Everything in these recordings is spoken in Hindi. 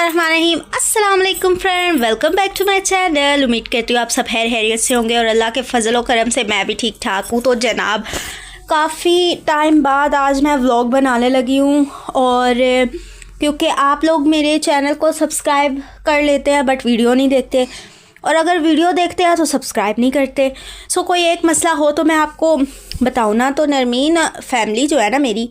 बिस्मिल्लाहिर्रहमानिर्रहीम। अस्सलाम वालेकुम friend, welcome back to my channel. उम्मीद करती हूँ आप सब खैरियत से होंगे और अल्लाह के फजल व करम से मैं भी ठीक ठाक हूँ। तो जनाब काफ़ी टाइम बाद आज मैं व्लॉग बनाने लगी हूँ और क्योंकि आप लोग मेरे चैनल को सब्सक्राइब कर लेते हैं बट वीडियो नहीं देखते, और अगर वीडियो देखते हैं तो सब्सक्राइब नहीं करते। सो कोई एक मसला हो तो मैं आपको बताऊँ ना, तो नरमीन फैमिली जो है ना, मेरी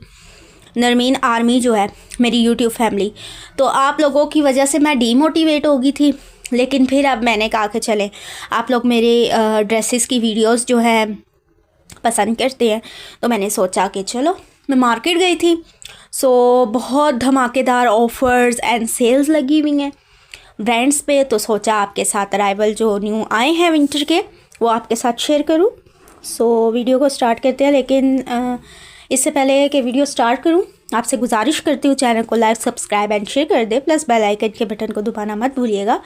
नरमीन आर्मी जो है मेरी यूट्यूब फैमिली, तो आप लोगों की वजह से मैं डीमोटिवेट हो गई थी। लेकिन फिर अब मैंने कहा कि चलें, आप लोग मेरे ड्रेसेस की वीडियोस जो है पसंद करते हैं, तो मैंने सोचा कि चलो मैं मार्केट गई थी। सो बहुत धमाकेदार ऑफ़र्स एंड सेल्स लगी हुई हैं ब्रांड्स पे, तो सोचा आपके साथ अराइवल जो न्यू आए हैं विंटर के वो आपके साथ शेयर करूं। सो वीडियो को स्टार्ट करते हैं, लेकिन इससे पहले कि वीडियो स्टार्ट करूं आपसे गुजारिश करती हूँ चैनल को लाइक सब्सक्राइब एंड शेयर कर दे, प्लस बेल आइकन के बटन को दबाना मत भूलिएगा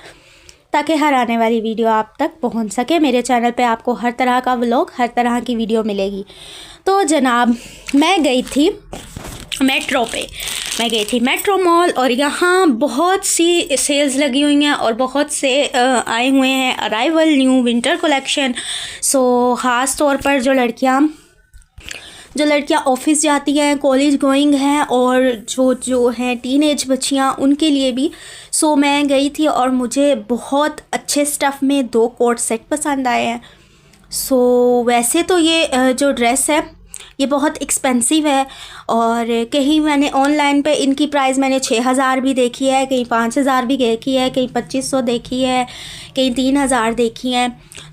ताकि हर आने वाली वीडियो आप तक पहुंच सके। मेरे चैनल पे आपको हर तरह का व्लॉग, हर तरह की वीडियो मिलेगी। तो जनाब मैं गई थी मेट्रो मॉल, और यहाँ बहुत सी सेल्स लगी हुई हैं और बहुत से आए हुए हैं अराइवल न्यू विंटर कलेक्शन। सो ख़ास तौर पर जो लड़कियां ऑफिस जाती हैं, कॉलेज गोइंग हैं, और जो हैं टीनेज बच्चियां, उनके लिए भी। सो मैं गई थी और मुझे बहुत अच्छे स्टफ़ में 2 कोट सेट पसंद आए हैं। सो वैसे तो ये जो ड्रेस है ये बहुत एक्सपेंसिव है, और कहीं मैंने ऑनलाइन पे इनकी प्राइस मैंने 6000 भी देखी है, कहीं 5000 भी देखी है, कहीं 2500 देखी है, कहीं 3000 देखी है।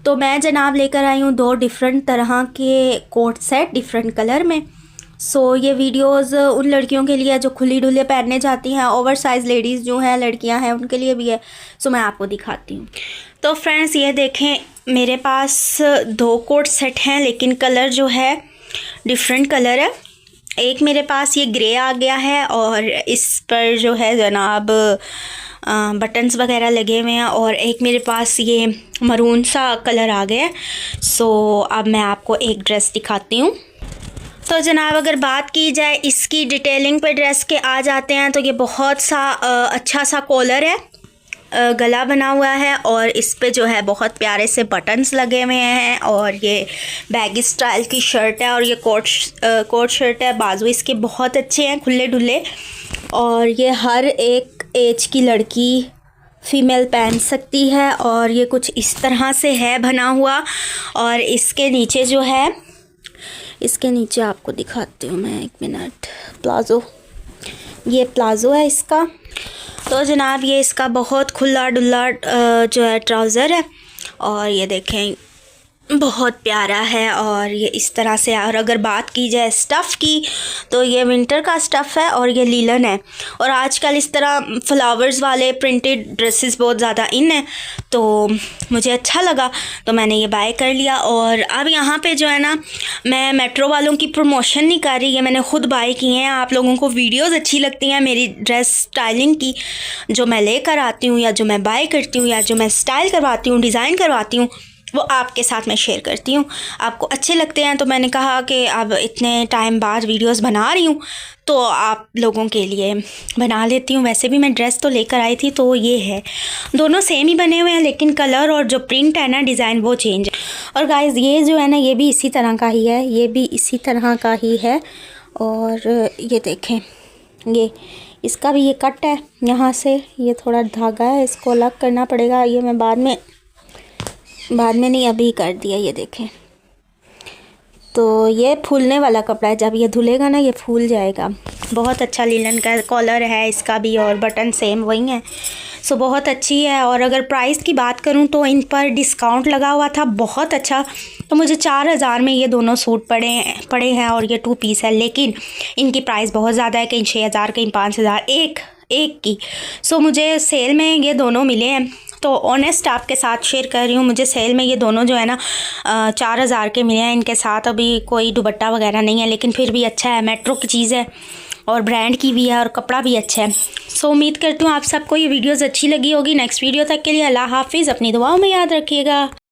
तो मैं जनाब लेकर आई हूँ 2 डिफरेंट तरह के कोट सेट डिफरेंट कलर में। सो ये वीडियोस उन लड़कियों के लिए जो खुली डुले पहनने जाती हैं, ओवर साइज़ लेडीज़ जो हैं, लड़कियां हैं, उनके लिए भी है। सो मैं आपको दिखाती हूँ। तो फ्रेंड्स ये देखें, मेरे पास 2 कोट सेट हैं, लेकिन कलर जो है डिफरेंट कलर है। एक मेरे पास ये ग्रे आ गया है और इस पर जो है जनाब बटन्स वगैरह लगे हुए हैं, और एक मेरे पास ये मरून सा कलर आ गया है। सो अब मैं आपको एक ड्रेस दिखाती हूँ। तो जनाब अगर बात की जाए इसकी डिटेलिंग पे ड्रेस के आ जाते हैं, तो ये बहुत सा अच्छा सा कॉलर है, गला बना हुआ है, और इस पे जो है बहुत प्यारे से बटन्स लगे हुए हैं, और ये बैगी स्टाइल की शर्ट है, और ये कोट शर्ट है। बाजू इसके बहुत अच्छे हैं, खुले डुले, और ये हर एक एज की लड़की फ़ीमेल पहन सकती है। और ये कुछ इस तरह से है बना हुआ, और इसके नीचे जो है, इसके नीचे आपको दिखाती हूँ मैं, एक मिनट, प्लाज़ो, ये प्लाज़ो है इसका। तो जनाब ये इसका बहुत खुला डुल्ला जो है ट्राउज़र है, और ये देखें बहुत प्यारा है, और ये इस तरह से। और अगर बात की जाए स्टफ़ की, तो ये विंटर का स्टफ़ है और ये लीलन है, और आजकल इस तरह फ्लावर्स वाले प्रिंटेड ड्रेसेस बहुत ज़्यादा इन है, तो मुझे अच्छा लगा तो मैंने ये बाय कर लिया। और अब यहाँ पे जो है ना, मैं मेट्रो वालों की प्रमोशन नहीं कर रही है, मैंने ख़ुद बाय की हैं। आप लोगों को वीडियोज़ अच्छी लगती हैं मेरी ड्रेस स्टाइलिंग की, जो मैं लेकर आती हूँ या जो मैं बाय करती हूँ या जो मैं स्टाइल करवाती हूँ, डिज़ाइन करवाती हूँ, वो आपके साथ मैं शेयर करती हूँ। आपको अच्छे लगते हैं तो मैंने कहा कि अब इतने टाइम बाद वीडियोस बना रही हूँ तो आप लोगों के लिए बना लेती हूँ। वैसे भी मैं ड्रेस तो लेकर आई थी, तो ये है, दोनों सेम ही बने हुए हैं, लेकिन कलर और जो प्रिंट है ना, डिज़ाइन, वो चेंज है। और गाइस ये जो है ना, ये भी इसी तरह का ही है, ये भी इसी तरह का ही है। और ये देखें, ये इसका भी ये कट है, यहाँ से ये थोड़ा धागा है, इसको अलग करना पड़ेगा। ये मैं बाद में नहीं, अभी कर दिया। ये देखें, तो ये फूलने वाला कपड़ा है, जब ये धुलेगा ना ये फूल जाएगा। बहुत अच्छा लीलन का कॉलर है इसका भी, और बटन सेम वही हैं। सो बहुत अच्छी है। और अगर प्राइस की बात करूं तो इन पर डिस्काउंट लगा हुआ था बहुत अच्छा, तो मुझे 4000 में ये दोनों सूट पड़े हैं, और ये 2 पीस है। लेकिन इनकी प्राइस बहुत ज़्यादा है, कहीं 6000 कहीं 5000 एक की। सो मुझे सेल में ये दोनों मिले हैं, तो ऑनेस्ट आपके साथ शेयर कर रही हूँ। मुझे सेल में ये दोनों जो है ना 4000 के मिले हैं। इनके साथ अभी कोई दुपट्टा वगैरह नहीं है, लेकिन फिर भी अच्छा है, मेट्रो की चीज़ है और ब्रांड की भी है, और कपड़ा भी अच्छा है। सो उम्मीद करती हूँ आप सबको ये वीडियोज़ अच्छी लगी होगी। नेक्स्ट वीडियो तक के लिए अल्लाह हाफिज़, अपनी दुआओं में याद रखिएगा।